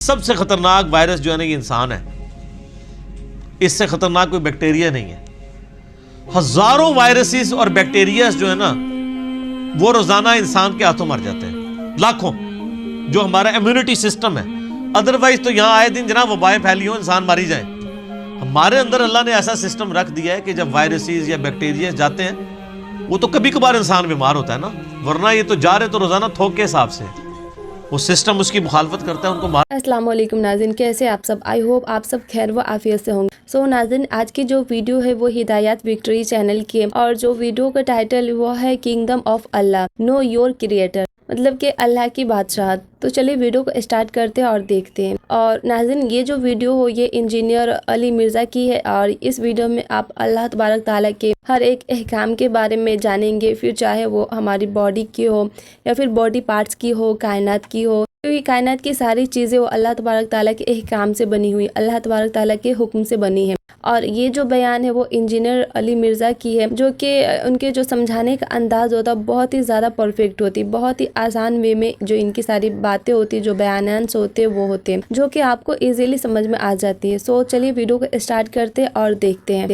سب سے خطرناک وائرس جو ہے نا یہ انسان ہے، اس سے خطرناک کوئی بیکٹیریا نہیں ہے۔ ہزاروں وائرسز اور بیکٹیریاز جو ہے نا وہ روزانہ انسان کے ہاتھوں مر جاتے ہیں، لاکھوں، جو ہمارا امیونٹی سسٹم ہے۔ ادروائز تو یہاں آئے دن جناب وبائیں پھیلی ہوں، انسان ماری جائیں۔ ہمارے اندر اللہ نے ایسا سسٹم رکھ دیا ہے کہ جب وائرسز یا بیکٹیریاز جاتے ہیں وہ تو کبھی کبھار انسان بیمار ہوتا ہے نا، ورنہ یہ تو جا رہے تو روزانہ تھوک کے حساب سے وہ سسٹم اس کی مخالفت کرتا ہے، ان کو مار۔ السلام علیکم ناظرین، کیسے آپ سب؟ آئی ہوپ آپ سب خیر و عافیت سے ہوں گے۔ سو ناظرین، آج کی جو ویڈیو ہے وہ ہدایات وکٹری چینل کی ہے، اور جو ویڈیو کا ٹائٹل وہ ہے kingdom of Allah, know your creator, مطلب کہ اللہ کی بادشاہت۔ تو چلیے ویڈیو کو اسٹارٹ کرتے ہیں اور دیکھتے ہیں۔ اور ناظرین، یہ جو ویڈیو ہو یہ انجینئر علی مرزا کی ہے، اور اس ویڈیو میں آپ اللہ تبارک تعالیٰ کے ہر ایک احکام کے بارے میں جانیں گے، پھر چاہے وہ ہماری باڈی کی ہو یا پھر باڈی پارٹس کی ہو، کائنات کی ہو، کیونکہ کائنات کی ساری چیزیں وہ اللہ تبارک تعالیٰ کے احکام سے بنی ہوئی، اللہ تبارک تعالیٰ کے حکم سے بنی ہے۔ اور یہ جو بیان ہے وہ انجینئر علی مرزا کی ہے، جو کہ ان کے جو سمجھانے کا انداز ہوتا ہے بہت ہی زیادہ پرفیکٹ ہوتی، بہت ہی آسان وے میں جو ان کی ساری باتیں ہوتی، جو بیانات ہوتے وہ ہوتے ہیں، جو کہ آپ کو ایزیلی سمجھ میں آ جاتی ہے۔ سو چلیے ویڈیو کو اسٹارٹ کرتے اور دیکھتے ہیں۔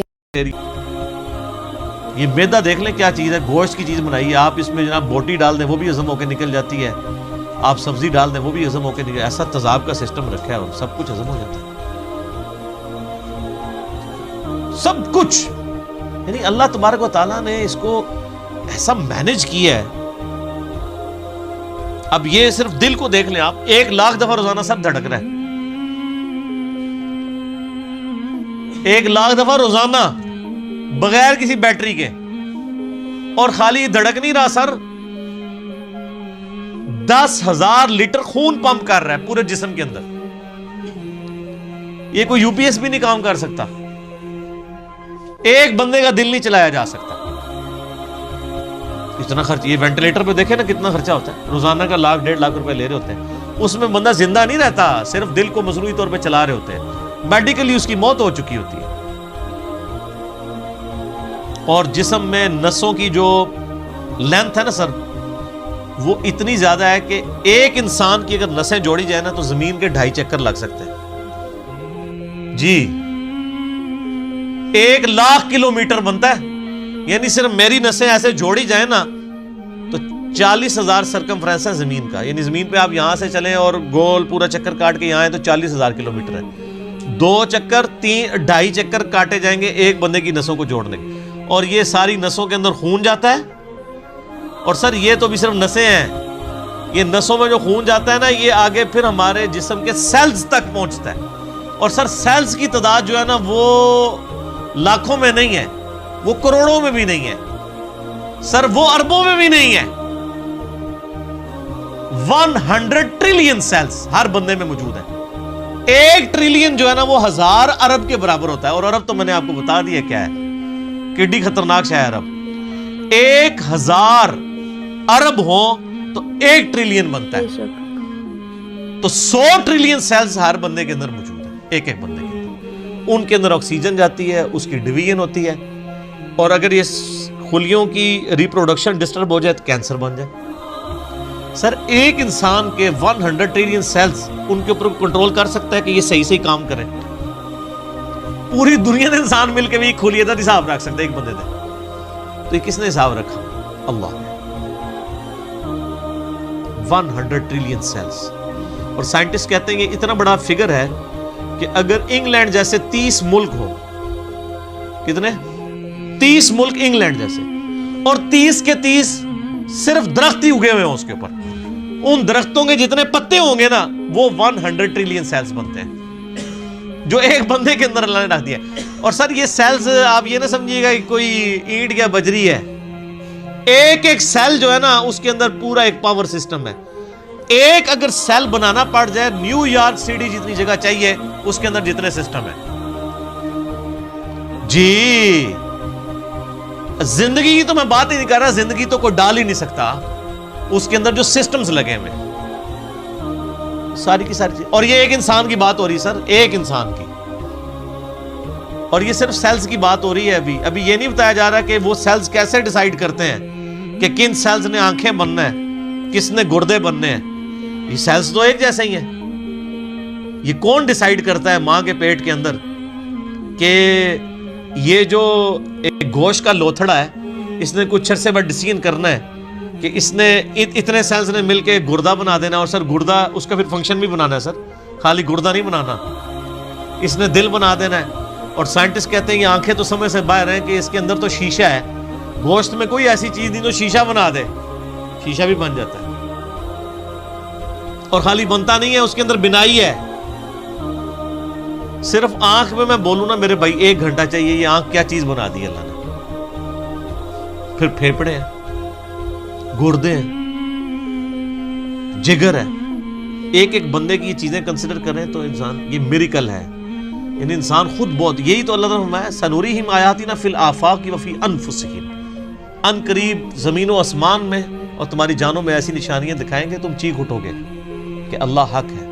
یہ میدا دیکھ لیں کیا چیز ہے، گوشت کی چیز بنائی ہے، آپ اس میں جناب بوٹی ڈال دیں وہ بھی ہضم ہو کے نکل جاتی ہے، آپ سبزی ڈال دیں وہ بھی ہضم ہو کے نکل، ایسا تذاب کا سسٹم رکھا ہے اور سب کچھ ہضم ہو جاتا ہے، سب کچھ۔ یعنی اللہ تبارک و تعالیٰ نے اس کو ایسا مینج کیا ہے۔ اب یہ صرف دل کو دیکھ لیں آپ، 1,00,000 دفعہ روزانہ سب دھڑک رہا ہے، 1,00,000 دفعہ روزانہ بغیر کسی بیٹری کے، اور خالی دھڑک نہیں رہا سر، 10,000 لیٹر خون پمپ کر رہا ہے پورے جسم کے اندر۔ یہ کوئی یو پی ایس بھی نہیں کام کر سکتا، ایک بندے کا دل نہیں چلایا جا سکتا، اتنا خرچ۔ یہ وینٹیلیٹر پہ دیکھیں نا کتنا خرچہ ہوتا ہے، روزانہ کا 1,00,000 1,50,000 روپے لے رہے ہوتے ہیں، اس میں بندہ زندہ نہیں رہتا، صرف دل کو مصنوعی طور پہ چلا رہے ہوتے ہیں، میڈیکلی اس کی موت ہو چکی ہوتی ہے۔ اور جسم میں نسوں کی جو لینتھ ہے نا سر، وہ اتنی زیادہ ہے کہ ایک انسان کی اگر نسیں جوڑی جائے نا تو زمین کے 2.5 چکر لگ سکتے ہیں جی، 1,00,000 کلومیٹر بنتا ہے۔ یعنی صرف میری نسیں ایسے جوڑی جائیں نا تو 40,000 سرکمفرنس ہے زمین کا، یعنی زمین پہ آپ یہاں سے چلیں اور گول پورا چکر کاٹ کے یہاں آئیں تو 40,000 کلومیٹر ہے، 2 چکر 2.5 چکر کاٹے جائیں گے ایک بندے کی نسوں کو جوڑنے کے، اور یہ ساری نسوں کے اندر خون جاتا ہے۔ اور سر یہ تو بھی صرف نسیں ہیں، یہ نسوں میں جو خون جاتا ہے نا یہ آگے پھر ہمارے جسم کے سیلز تک پہنچتا ہے، اور سر سیلز کی تعداد جو ہے نا وہ لاکھوں میں نہیں ہے، وہ کروڑوں میں بھی نہیں ہے سر، وہ اربوں میں بھی نہیں ہے، 100 ٹریلین سیلز ہر بندے میں موجود ہے۔ 1 ٹریلین جو ہے نا وہ 1000 ارب کے برابر ہوتا ہے، اور ارب تو میں نے آپ کو بتا دیا کیا ہے، کڈی خطرناک شے ہے ارب۔ 1000 ارب ہوں تو 1 ٹریلین بنتا ہے، تو 100 ٹریلین سیلز ہر بندے کے اندر موجود ہیں، ایک ایک بندے کے اندر۔ ان کے اندر آکسیجن جاتی ہے، اس کی ڈویژن ہوتی ہے، اور اگر یہ خلیوں کی ریپروڈکشن ڈسٹرب ہو جائے تو کینسر بن جائے۔ سر ایک انسان کے 100 ٹریلین سیلز ان کے اوپر کنٹرول کر سکتا ہے کہ یہ صحیح صحیح کام کریں؟ پوری دنیا نے انسان مل کے بھی کھلیے تھا حساب رکھ سکتے ایک بندے دے، تو یہ کس نے حساب رکھا؟ اللہ نے۔ 100 ٹریلین سیلز، اور سائنٹسٹ کہتے ہیں کہ اتنا بڑا فگر ہے کہ اگر انگلینڈ جیسے 30 ملک ہو، کتنے 30 ملک انگلینڈ جیسے، اور 30 کے 30 صرف درخت ہی اگے ہوئے ہوں اس کے اوپر، ان درختوں کے جتنے پتے ہوں گے نا وہ 100 ٹریلین سیلز بنتے ہیں، جو ایک بندے کے اندر اللہ نے رکھ دیا۔ اور سر یہ سیلز آپ یہ نہ سمجھیے گا کہ کوئی اینٹ یا بجری ہے، ایک ایک سیل جو ہے نا اس کے اندر پورا ایک پاور سسٹم ہے۔ ایک اگر سیل بنانا پڑ جائے، نیو یارک سٹی جتنی جگہ چاہیے اس کے اندر جتنے سسٹم ہے جی۔ زندگی کی تو میں بات ہی نہیں کر رہا، زندگی تو کوئی ڈال ہی نہیں سکتا، اس کے اندر جو سسٹمز لگے ہوئے ساری کی ساری چیز۔ اور یہ ایک انسان کی بات ہو رہی ہے سر، ایک انسان کی، اور یہ صرف سیلز کی بات ہو رہی ہے۔ ابھی یہ نہیں بتایا جا رہا کہ وہ سیلز کیسے ڈیسائیڈ کرتے ہیں کہ کن سیلز نے آنکھیں بننا ہے، کس نے گردے بننے ہیں۔ یہ سیلز تو ایک جیسے ہی ہیں، یہ کون ڈیسائیڈ کرتا ہے ماں کے پیٹ کے اندر کہ یہ جو ایک گوشت کا لوتھڑا ہے اس نے کچھ عرصے بعد ڈیسیژن کرنا ہے کہ اس نے اتنے سیلز نے مل کے گردہ بنا دینا, اور سر گردہ اس کا پھر فنکشن بھی بنانا ہے سر, خالی گردہ نہیں بنانا, اس نے دل بنا دینا ہے. اور سائنٹسٹ کہتے ہیں یہ آنکھیں تو سمجھ سے باہر ہیں کہ اس کے اندر تو شیشہ ہے, گوشت میں کوئی ایسی چیز نہیں جو شیشہ بنا دے, شیشہ بھی بن جاتا ہے. اور خالی بنتا نہیں ہے, اس کے اندر بنائی ہے. صرف آنکھ میں بولوں نا میرے بھائی 1 گھنٹہ چاہیے, یہ آنکھ کیا چیز بنا دی اللہ نے. پھر پھیپڑے ہیں, گردے ہیں, جگر ہے. ایک ایک بندے کی یہ چیزیں کنسیڈر کریں تو انسان, یہ میریکل ہے. یعنی انسان خود بہت, یہی تو اللہ نے فرمایا سنوریہم آیاتنا فی الآفاق وفی انفسہم, ان قریب زمین و آسمان میں اور تمہاری جانوں میں ایسی نشانیاں دکھائیں گے تم چیخ اٹھو گے کہ اللہ حق ہے.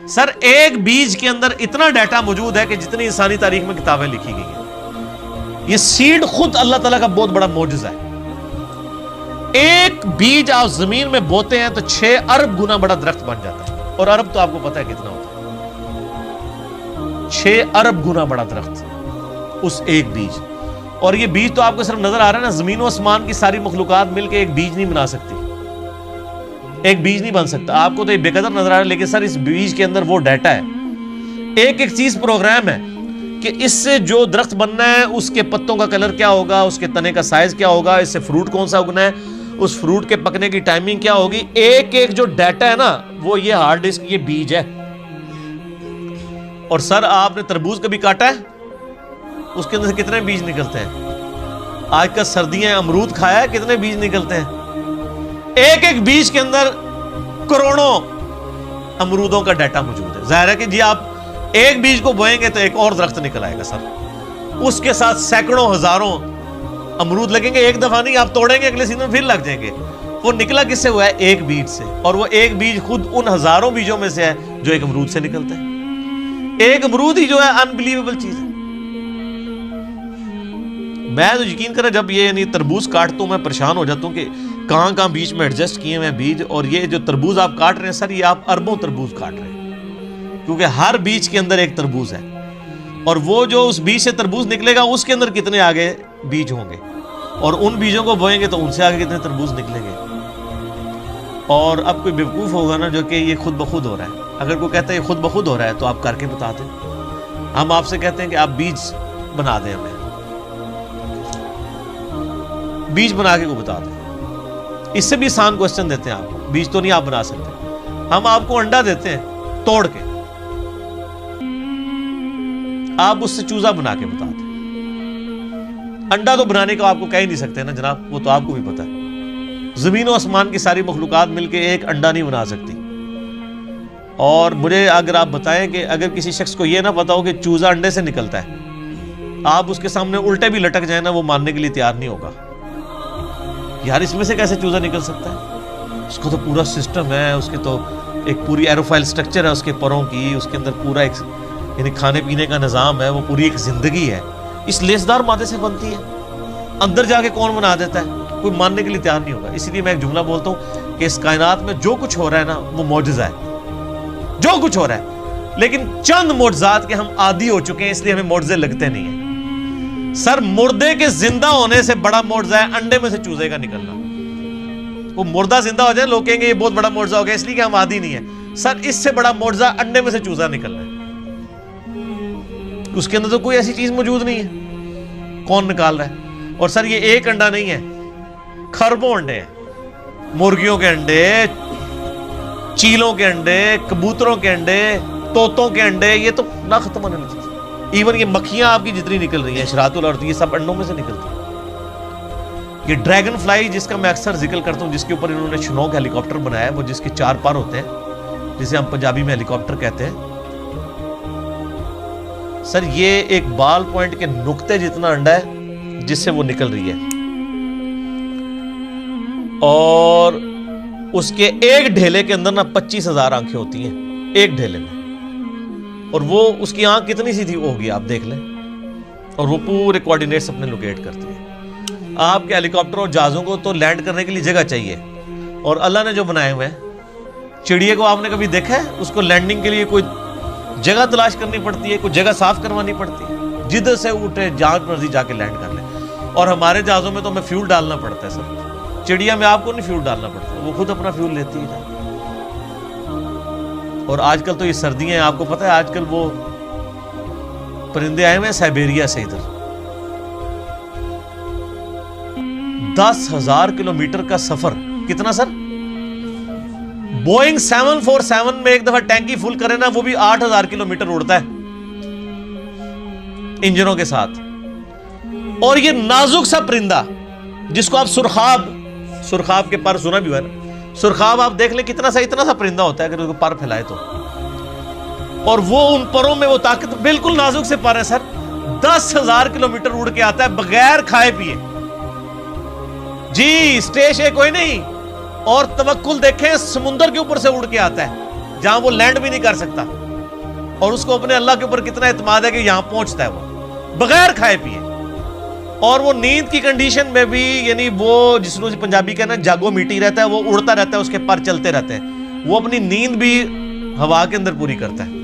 سر ایک بیج کے اندر اتنا ڈیٹا موجود ہے کہ جتنی انسانی تاریخ میں کتابیں لکھی گئی ہیں. یہ سیڈ خود اللہ تعالیٰ کا بہت بڑا معجزہ ہے. ایک بیج آپ زمین میں بوتے ہیں تو 6 ارب گنا بڑا درخت بن جاتا ہے. اور ارب تو آپ کو پتا ہے کتنا ہوتا ہے, 6 ارب گنا بڑا درخت اس ایک بیج. اور یہ بیج تو آپ کو صرف نظر آ رہا ہے نا, زمین و آسمان کی ساری مخلوقات مل کے ایک بیج نہیں بنا سکتی, ایک بیج نہیں بن سکتا. آپ کو تو یہ بے قدر نظر آ رہا ہے, لیکن سر اس بیج کے اندر وہ ڈیٹا ہے, ایک ایک چیز پروگرام ہے کہ اس سے جو درخت بننا ہے اس کے پتوں کا کلر کیا ہوگا, اس کے تنے کا سائز کیا ہوگا, اس سے فروٹ کون سا اگنا ہے, اس فروٹ کے پکنے کی ٹائمنگ کیا ہوگی. ایک ایک جو ڈیٹا ہے نا وہ یہ ہارڈ ڈسک, یہ بیج ہے. اور سر آپ نے تربوز کبھی کاٹا ہے, اس کے اندر سے کتنے بیج نکلتے ہیں. آج کل سردیاں, امرود کھایا ہے, کتنے بیج نکلتے ہیں. ایک ایک بیج کے اندر کروڑوں امرودوں کا ڈیٹا موجود ہے. ظاہر ہے کہ جی آپ ایک بیج کو بوئیں گے تو ایک اور درخت نکل آئے گا سر, اس کے ساتھ سینکڑوں ہزاروں امرود لگیں گے. ایک دفعہ نہیں, آپ توڑیں گے اگلے سیزن پھر لگ جائیں گے. وہ نکلا کس سے ہوا ہے, ایک بیج سے. اور وہ ایک بیج خود ان ہزاروں بیجوں میں سے ہے جو ایک امرود سے نکلتا ہے. ایک امرود ہی جو ہے انبلیویبل چیز ہے. میں تو یقین کریں جب یہ یعنی تربوز کاٹتا ہوں میں پریشان ہو جاتا ہوں کہ کہاں بیچ میں ایڈجسٹ کیے ہوئے بیج. اور یہ جو تربوز آپ کاٹ رہے ہیں سر, یہ آپ اربوں تربوز کاٹ رہے ہیں, کیونکہ ہر بیج کے اندر ایک تربوز ہے. اور وہ جو اس بیج سے تربوز نکلے گا اس کے اندر کتنے آگے بیج ہوں گے, اور ان بیجوں کو بوئیں گے تو ان سے آگے کتنے تربوز نکلیں گے. اور اب کوئی بیوقوف ہوگا نا جو کہ یہ خود بخود ہو رہا ہے. اگر کوئی کہتا ہے یہ خود بخود ہو رہا ہے تو آپ کر کے بتا دیں. ہم آپ سے کہتے ہیں کہ آپ بیج بنا دیں, ہمیں بیج بنا کے کو بتا دیں. اس سے بھی آسان کوسچن دیتے ہیں آپ کو, بیج تو نہیں آپ بنا سکتے. ہم آپ کو انڈا دیتے ہیں توڑ کے, آپ اس سے چوزا بنا کے بتا دیں. انڈا تو بنانے کا آپ کو کہہ ہی نہیں سکتے نا جناب, وہ تو آپ کو بھی پتا ہے. زمین و آسمان کی ساری مخلوقات مل کے ایک انڈا نہیں بنا سکتی. اور مجھے اگر آپ بتائیں کہ اگر کسی شخص کو یہ نہ پتا ہو کہ چوزا انڈے سے نکلتا ہے, آپ اس کے سامنے الٹے بھی لٹک جائیں نا, وہ ماننے کے لیے تیار نہیں ہوگا. یار اس میں سے کیسے چوزا نکل سکتا ہے, اس کو تو پورا سسٹم ہے, اس کے تو ایک پوری ایروفائل سٹرکچر ہے اس کے پروں کی, اس کے اندر پورا ایک یعنی کھانے پینے کا نظام ہے, وہ پوری ایک زندگی ہے. اس لیسدار مادے سے بنتی ہے, اندر جا کے کون بنا دیتا ہے, کوئی ماننے کے لیے تیار نہیں ہوگا. اسی لیے میں ایک جملہ بولتا ہوں کہ اس کائنات میں جو کچھ ہو رہا ہے نا وہ معجزہ ہے, جو کچھ ہو رہا ہے. لیکن چند معجزات کے ہم عادی ہو چکے ہیں, اس لیے ہمیں معجزے لگتے نہیں ہیں. سر مردے کے زندہ ہونے سے بڑا معجزہ ہے انڈے میں سے چوزے کا نکلنا. وہ مردہ زندہ ہو جائے, لوگ کہیں گے یہ بہت بڑا معجزہ ہو گیا, اس لیے کہ ہم عادی نہیں ہیں. سر اس سے بڑا معجزہ انڈے میں سے چوزا نکلنا ہے. اس کے اندر تو کوئی ایسی چیز موجود نہیں ہے, کون نکال رہا ہے. اور سر یہ ایک انڈا نہیں ہے, خربوں انڈے ہیں. مرغیوں کے انڈے, چیلوں کے انڈے, کبوتروں کے انڈے, طوطوں کے انڈے, یہ تو نہ ختم ہونے والی چیز. ایون یہ مکھیاں آپ کی جتنی نکل رہی ہیں شراط الارض, یہ سب انڈوں میں سے نکلتی ہیں. یہ ڈریگن فلائی جس کا میں اکثر ذکر کرتا ہوں, جس کے اوپر انہوں نے شنوک ہیلی کاپٹر بنایا ہے, وہ جس کے 4 پر ہوتے ہیں, جسے ہم پنجابی میں ہیلی کاپٹر کہتے ہیں. سر یہ ایک بال پوائنٹ کے نقطے جتنا انڈا ہے جس سے وہ نکل رہی ہے, اور اس کے ایک ڈھیلے کے اندر نا 25,000 آنکھیں ہوتی ہیں ایک ڈھیلے میں. اور وہ اس کی آنکھ کتنی سی تھی ہوگی آپ دیکھ لیں, اور وہ پورے کوارڈینیٹس اپنے لوکیٹ کرتی ہے. آپ کے ہیلی کاپٹر اور جہازوں کو تو لینڈ کرنے کے لیے جگہ چاہیے, اور اللہ نے جو بنائے ہوئے ہیں, چڑیے کو آپ نے کبھی دیکھا ہے اس کو لینڈنگ کے لیے کوئی جگہ تلاش کرنی پڑتی ہے, کوئی جگہ صاف کروانی پڑتی ہے, جدھر سے اٹھے جہاں مرضی جا کے لینڈ کر لیں. اور ہمارے جہازوں میں تو ہمیں فیول ڈالنا پڑتا ہے سر, چڑیا میں آپ کو نہیں فیول ڈالنا پڑتا, وہ خود اپنا فیول لیتی ہے. اور آج کل تو یہ سردیاں ہیں, آپ کو پتہ ہے آج کل وہ پرندے آئے ہوئے ہیں سائبیریا سے ادھر, 10,000 کلومیٹر کا سفر. کتنا سر؟ بوئنگ 747 میں ایک دفعہ ٹینکی فل کرے نا, وہ بھی 8,000 کلومیٹر اڑتا ہے انجنوں کے ساتھ. اور یہ نازک سا پرندہ جس کو آپ سرخاب کے پر سنا بھی ہوا ہے نا, سرخاب آپ دیکھ لیں کتنا سا, اتنا سا پرندہ ہوتا ہے اگر اس کو پر پھیلائے تو, اور وہ ان پروں میں وہ طاقت, بالکل نازک سے پر ہے سر, 10,000 کلومیٹر اڑ کے آتا ہے بغیر کھائے پیے. جی اسٹیش ہے کوئی نہیں, اور توکل دیکھیں سمندر کے اوپر سے اڑ کے آتا ہے جہاں وہ لینڈ بھی نہیں کر سکتا, اور اس کو اپنے اللہ کے اوپر کتنا اعتماد ہے کہ یہاں پہنچتا ہے وہ بغیر کھائے پیے. اور وہ نیند کی کنڈیشن میں بھی, یعنی وہ جس کو پنجابی کہنا جاگو میٹی رہتا ہے, وہ اڑتا رہتا ہے, اس کے پر چلتے رہتے ہیں, وہ اپنی نیند بھی ہوا کے اندر پوری کرتا ہے.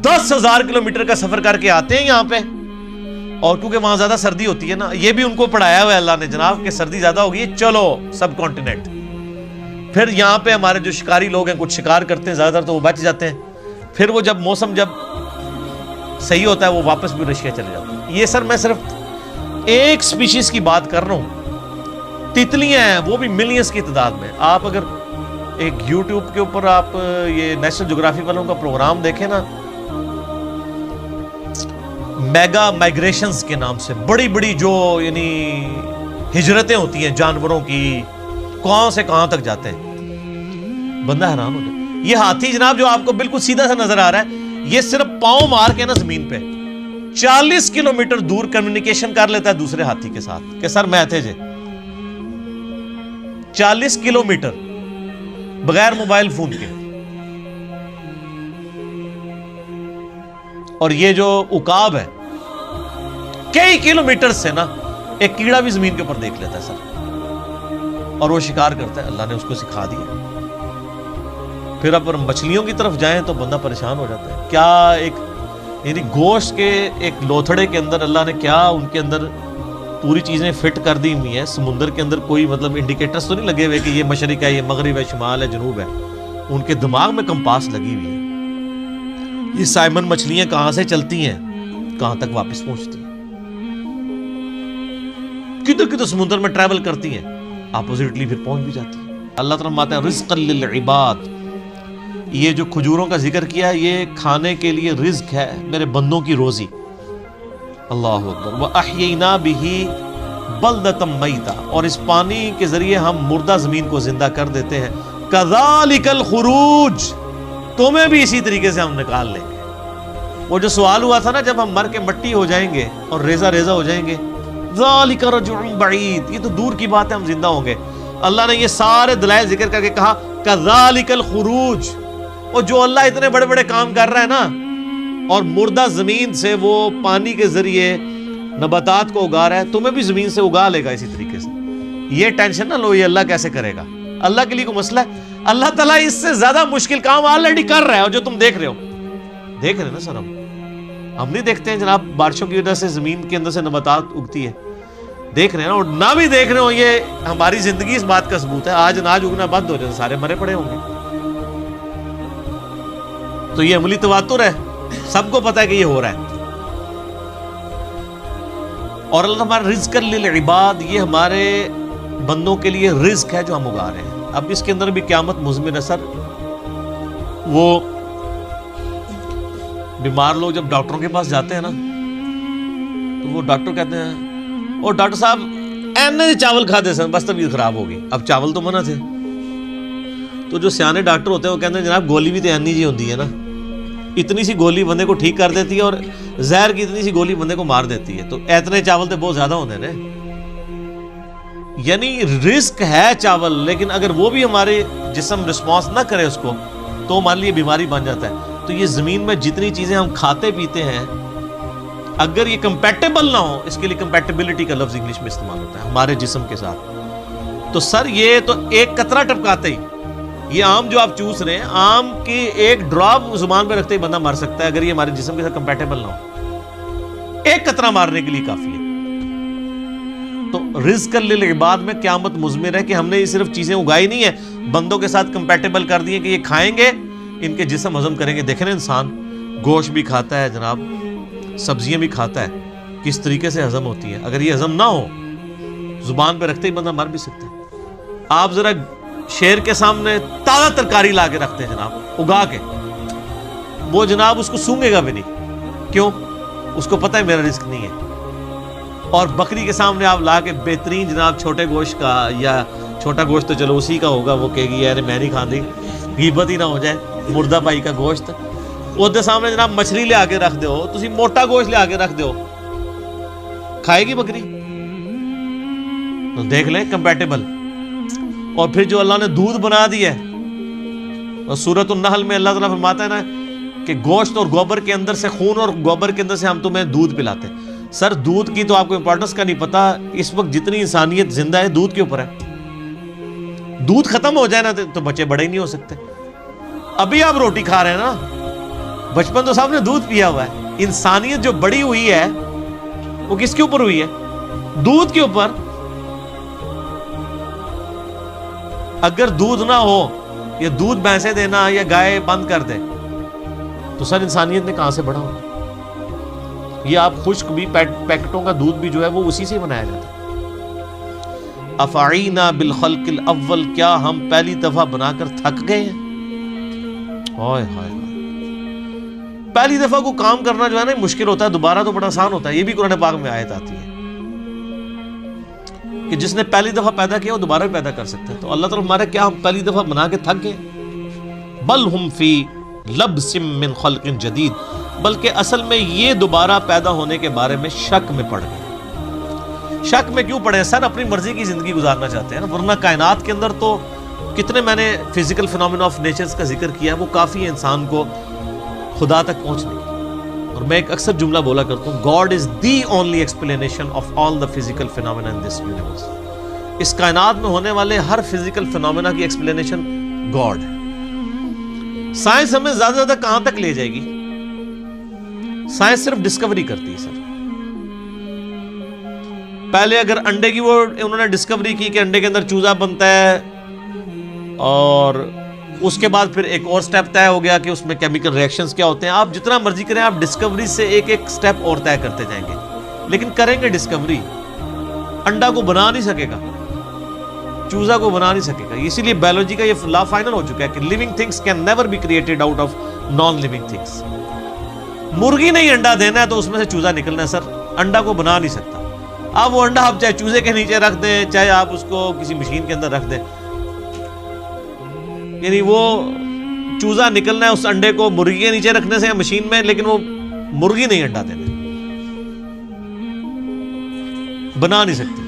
10,000 کلومیٹر کا سفر کر کے آتے ہیں یہاں پہ, اور کیونکہ وہاں زیادہ سردی ہوتی ہے نا, یہ بھی ان کو پڑھایا ہوا ہے اللہ نے جناب کہ سردی زیادہ ہوگی, چلو سب کانٹیننٹ. پھر یہاں پہ ہمارے جو شکاری لوگ ہیں کچھ شکار کرتے ہیں زیادہ تر, تو وہ بچ جاتے ہیں. پھر وہ جب موسم جب صحیح ہوتا ہے وہ واپس بھی رشیا چلے جاتے ہیں. یہ سر میں صرف ایک سپیشیز کی بات کر رہا ہوں, تتلیاں ہیں وہ بھی ملینز کی تعداد میں. آپ اگر ایک یوٹیوب کے اوپر آپ یہ نیشنل جغرافی والوں کا پروگرام دیکھیں نا, میگا مائگریشنز کے نام سے بڑی بڑی جو یعنی ہجرتیں ہوتی ہیں جانوروں کی, کہاں سے کہاں تک جاتے ہیں, بندہ حیران ہو جائے. یہ ہاتھی جناب جو آپ کو بالکل سیدھا سا نظر آ رہا ہے, یہ صرف پاؤں مار کے نا زمین پہ 40 کلومیٹر دور کمیونیکیشن کر لیتا ہے دوسرے ہاتھی کے ساتھ کہ سر میں تھے جے. 40 کلومیٹر بغیر موبائل فون کے. اور یہ جو عقاب ہے کئی کلومیٹر سے نا ایک کیڑا بھی زمین کے اوپر دیکھ لیتا ہے سر, اور وہ شکار کرتا ہے, اللہ نے اس کو سکھا دیا. پھر اب مچھلیوں کی طرف جائیں تو بندہ پریشان ہو جاتا ہے. کیا ایک یعنی گوشت کے ایک لوتھڑے کے اندر اللہ نے کیا ان کے اندر پوری چیزیں فٹ کر دی ہوئی ہیں. سمندر کے اندر کوئی مطلب انڈیکیٹرز تو نہیں لگے ہوئے کہ یہ مشرق ہے, یہ مغرب ہے, شمال ہے, جنوب ہے. ان کے دماغ میں کمپاس لگی ہوئی ہے. یہ سائمن مچھلیاں کہاں سے چلتی ہیں, کہاں تک واپس پہنچتی ہیں, کدھر کدھر سمندر میں ٹریول کرتی ہیں, اپوزٹلی پھر پہنچ بھی جاتی ہیں. اللہ تعالیٰ فرماتا ہے رزقا للعباد. یہ جو کھجوروں کا ذکر کیا یہ کھانے کے لیے رزق ہے, میرے بندوں کی روزی. اللہ اکبر. وَأَحْيَيْنَا بِهِ بَلْدَةً مَيْتًا. اور اس پانی کے ذریعے ہم مردہ زمین کو زندہ کر دیتے ہیں. كَذَلِكَ الْخُرُوجِ. تمہیں بھی اسی طریقے سے ہم نکال لیں گے. وہ جو سوال ہوا تھا نا جب ہم مر کے مٹی ہو جائیں گے اور ریزہ ریزہ ہو جائیں گے, ذَلِكَ رَجْعٌ بَعِيدٌ. یہ تو دور کی بات ہے, ہم زندہ ہوں گے. اللہ نے یہ سارے دلائل ذکر کر کے کہا كَذَلِكَ الْخُرُوجِ. اور جو اللہ اتنے بڑے بڑے کام کر رہا ہے نا, اور مردہ زمین سے وہ پانی کے ذریعے نباتات کو اگا رہا ہے, تمہیں بھی زمین سے اگا لے گا اسی طریقے سے. یہ ٹینشن نہ لو یہ اللہ کیسے کرے گا, اللہ کے لیے کوئی مسئلہ ہے. اللہ تعالیٰ اس سے زیادہ مشکل کام آلریڈی کر رہا ہے. اور جو تم دیکھ رہے ہو, دیکھ رہے ہیں نا سر, ہم نہیں دیکھتے ہیں جناب بارشوں کی وجہ سے زمین کے اندر سے نباتات اگتی ہے, دیکھ رہے ہیں نا. اور نہ بھی دیکھ رہے ہو, یہ ہماری زندگی اس بات کا ثبوت ہے. آج اناج اگنا بند ہو جائے سارے مرے پڑے ہوں گے. تو یہ عملی تواتر ہے, سب کو پتا ہے کہ یہ ہو رہا ہے. اور اللہ ہمارا رزق للعباد, یہ ہمارے بندوں کے لیے رزق ہے جو ہم اگا رہے ہیں. اب اس کے اندر بھی قیامت مضمن ہے سر. وہ بیمار لوگ جب ڈاکٹروں کے پاس جاتے ہیں نا, تو وہ ڈاکٹر کہتے ہیں اور ڈاکٹر صاحب اینے چاول کھاتے سن بس طبیعت خراب ہو گئی. اب چاول تو منع تھے. تو جو سیانے ڈاکٹر ہوتے ہیں وہ کہتے ہیں جناب گولی بھی تو اینی جی ہوتی ہے نا, اتنی سی گولی بندے کو ٹھیک کر دیتی ہے, اور زہر کی اتنی سی گولی بندے کو مار دیتی ہے. تو اتنے چاول تو بہت زیادہ ہوتے ہیں. یعنی رزق ہے چاول, لیکن اگر وہ بھی ہمارے جسم رسپانس نہ کرے اس کو, تو ہمارے لیے بیماری بن جاتا ہے. تو یہ زمین میں جتنی چیزیں ہم کھاتے پیتے ہیں, اگر یہ کمپیٹیبل نہ ہو, اس کے لیے کمپیٹیبلٹی کا لفظ انگلش میں استعمال ہوتا ہے ہمارے جسم کے ساتھ. تو سر یہ تو ایک قطرہ ٹپکاتے ہی یہ آم جو آپ چوس رہے ہیں، آم کی ایک ڈراپ زبان پہ رکھتے ہی بندہ مر سکتا ہے اگر یہ ہمارے جسم کے ساتھ کمپیٹیبل نہ ہو، ایک قطرہ مارنے کے لیے کافی ہے۔ تو رزق للعباد میں قیامت مضمر ہے کہ ہم نے یہ صرف چیزیں اگائی نہیں ہے، بندوں کے ساتھ کمپیٹیبل کر دیے کہ یہ کھائیں گے ان کے جسم ہضم کریں گے۔ دیکھیں نا، انسان گوشت بھی کھاتا ہے جناب، سبزیاں بھی کھاتا ہے، کس طریقے سے ہضم ہوتی ہیں۔ اگر یہ ہضم نہ ہو، زبان پہ رکھتے ہی بندہ مر بھی سکتا ہے۔ آپ ذرا شیر کے سامنے تازہ ترکاری لا کے رکھتے ہیں جناب، اگا کے، وہ جناب اس کو سونگے گا بھی نہیں، کیوں؟ اس کو پتہ ہے میرا رزق نہیں ہے۔ اور بکری کے سامنے آپ لا کے بہترین جناب چھوٹے گوشت کا، یا چھوٹا گوشت تو چلو اسی کا ہوگا، وہ کہے گی یار میں نہیں کھاندی، غیبت ہی نہ ہو جائے، مردہ بھائی کا گوشت، وہ دے سامنے جناب مچھلی لے آ کے رکھ دو، تسی موٹا گوشت لے آ کے رکھ دو، کھائے گی بکری؟ تو دیکھ لیں کمپیٹیبل۔ اور پھر جو اللہ نے دودھ بنا دیا ہے، اور سورۃ النحل میں اللہ تعالیٰ فرماتا ہے نا کہ گوشت اور گوبر کے اندر سے، خون اور گوبر کے اندر سے ہم تمہیں دودھ پلاتے ہیں۔ سر دودھ کی تو آپ کو امپورٹنس کا نہیں پتا، اس وقت جتنی انسانیت زندہ ہے دودھ کے اوپر ہے۔ دودھ ختم ہو جائے نا تو بچے بڑے ہی نہیں ہو سکتے۔ ابھی آپ روٹی کھا رہے ہیں نا، بچپن تو سب نے دودھ پیا ہوا ہے۔ انسانیت جو بڑی ہوئی ہے وہ کس کے اوپر ہوئی ہے؟ دودھ کے اوپر۔ اگر دودھ نہ ہو، یا دودھ بھینسیں دینا یا گائے بند کر دے، تو سر انسانیت نے کہاں سے بڑھا ہوگا؟ یہ آپ خشک بھی، پیکٹوں کا دودھ بھی جو ہے وہ اسی سے بنایا جاتا ہے۔ افعینا بالخلق الاول، کیا ہم پہلی دفعہ بنا کر تھک گئے ہیں؟ ہائے ہائے، پہلی دفعہ کو کام کرنا جو ہے نا مشکل ہوتا ہے، دوبارہ تو بڑا آسان ہوتا ہے۔ یہ بھی قرآن پاک میں آیت آتی ہے کہ جس نے پہلی دفعہ پیدا کیا وہ دوبارہ بھی پیدا کر سکتا ہے۔ تو اللہ تعالیٰ ہمارا کیا ہم پہلی دفعہ بنا کے تھک گئے؟ بل ہم فی لبس من خلق جدید، بلکہ اصل میں یہ دوبارہ پیدا ہونے کے بارے میں شک میں پڑ گئے۔ شک میں کیوں پڑے؟ سر اپنی مرضی کی زندگی گزارنا چاہتے ہیں نا، ورنہ کائنات کے اندر تو کتنے، میں نے فزیکل فینومینا آف نیچرز کا ذکر کیا ہے، وہ کافی ہے انسان کو خدا تک پہنچنے کی۔ اور میں ایک اکثر جملہ بولا کرتا ہوں، God is the only explanation of all the physical phenomena in this universe. اس کائنات میں ہونے والے ہر فزیکل فینومینا کی ایکسپلینیشن گاڈ ہے۔ سائنس ہمیں زیادہ سے زیادہ کہاں تک لے جائے گی؟ سائنس صرف ڈسکوری کرتی ہے سر۔ پہلے اگر انڈے کی، وہ انہوں نے ڈسکوری کی کہ انڈے کے اندر چوزا بنتا ہے، اور اس کے بعد پھر ایک اور سٹیپ طے ہو گیا کہ اس میں کیمیکل ریئیکشنز کیا ہوتے ہیں۔ آپ جتنا مرضی کریں، آپ ڈسکوری سے ایک ایک سٹیپ اور طے کرتے جائیں گے، لیکن کریں گے ڈسکوری، انڈا کو بنا نہیں سکے گا، چوزا کو بنا نہیں سکے گا۔ اسی لیے بایولوجی کا یہ لا فائنل ہو چکا ہے کہ living things can never be created out of non living things. مرغی نہیں انڈا دینا ہے تو اس میں سے چوزا نکلنا ہے سر، انڈا کو بنا نہیں سکتا۔ آپ وہ انڈا آپ چاہے چوزے کے نیچے رکھ دیں، چاہے آپ اس کو کسی مشین کے اندر رکھ دیں، یعنی وہ چوزا نکلنا ہے اس انڈے کو مرغی کے نیچے رکھنے سے یا مشین میں، لیکن وہ مرغی نہیں انڈا دینا، بنا نہیں سکتی۔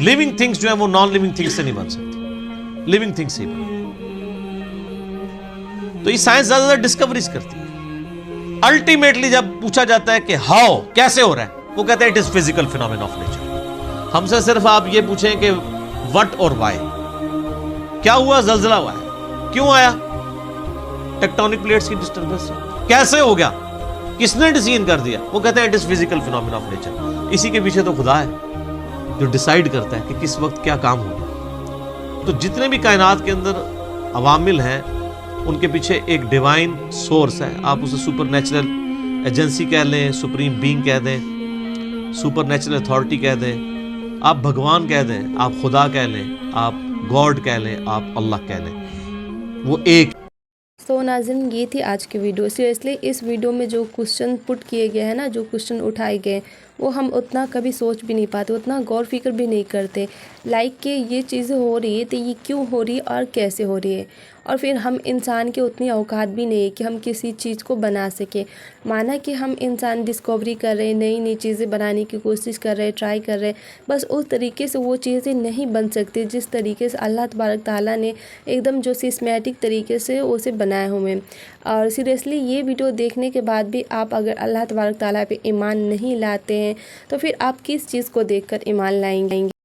لیونگ تھنگس جو ہے وہ نان لیونگ تھنگس سے نہیں بن سکتی، لیونگ تھنگس سے ہی بن۔ تو یہ سائنس زیادہ زیادہ ڈسکوریز کرتی ہے۔ الٹیمیٹلی جب پوچھا جاتا ہے کہ ہاؤ، کیسے ہو رہا ہے، وہ کہتے ہیں it is physical phenomena of nature. ہم سے صرف آپ یہ پوچھیں کہ وٹ اور وائی، کیا ہوا؟ زلزلہ ہوا ہے، کیوں آیا؟ ٹیکٹونک پلیٹس کی ڈسٹربنس۔ کیسے ہو گیا؟ کس نے ڈیسائیڈ کر دیا؟ وہ کہتے ہیں it is physical phenomena of nature. اسی کے پیچھے تو خدا ہے جو ڈیسائیڈ کرتا ہے کہ کس وقت کیا کام ہوگا۔ تو جتنے بھی کائنات کے اندر عوامل ہیں، ان کے پیچھے ایک ڈیوائن سورس ہے۔ آپ اسے سپر نیچرل ایجنسی کہہ لیں، سپریم بینگ کہہ دیں، سپر نیچرل اتھارٹی کہہ دیں، آپ بھگوان کہہ دیں، آپ خدا کہہ لیں، آپ گاڈ کہہ لیں، آپ اللہ کہہ لیں، وہ ایک۔ سو ناظرین، یہ تھی آج کی ویڈیو۔ سیریسلی اس ویڈیو میں جو کوسچن پٹ کیے گئے ہیں نا، جو کوسچن اٹھائے گئے، وہ ہم اتنا کبھی سوچ بھی نہیں پاتے، اتنا غور فکر بھی نہیں کرتے، لائک کہ یہ چیزیں ہو رہی ہے تو یہ کیوں ہو رہی ہے اور کیسے ہو رہی ہے۔ اور پھر ہم انسان کے اتنی اوقات بھی نہیں ہے کہ ہم کسی چیز کو بنا سکیں۔ مانا کہ ہم انسان ڈسکوری کر رہے ہیں، نئی نئی چیزیں بنانے کی کوشش کر رہے ہیں، ٹرائی کر رہے ہیں، بس اس طریقے سے وہ چیزیں نہیں بن سکتی جس طریقے سے اللہ تبارک تعالیٰ نے ایک دم جو سسٹمیٹک طریقے سے اسے بنائے ہوئے ہیں۔ اور سیریسلی یہ ویڈیو دیکھنے کے بعد بھی آپ اگر اللہ تبارک تعالیٰ پہ ایمان نہیں لاتے ہیں تو پھر آپ کس چیز کو دیکھ کر ایمان لائیں گے؟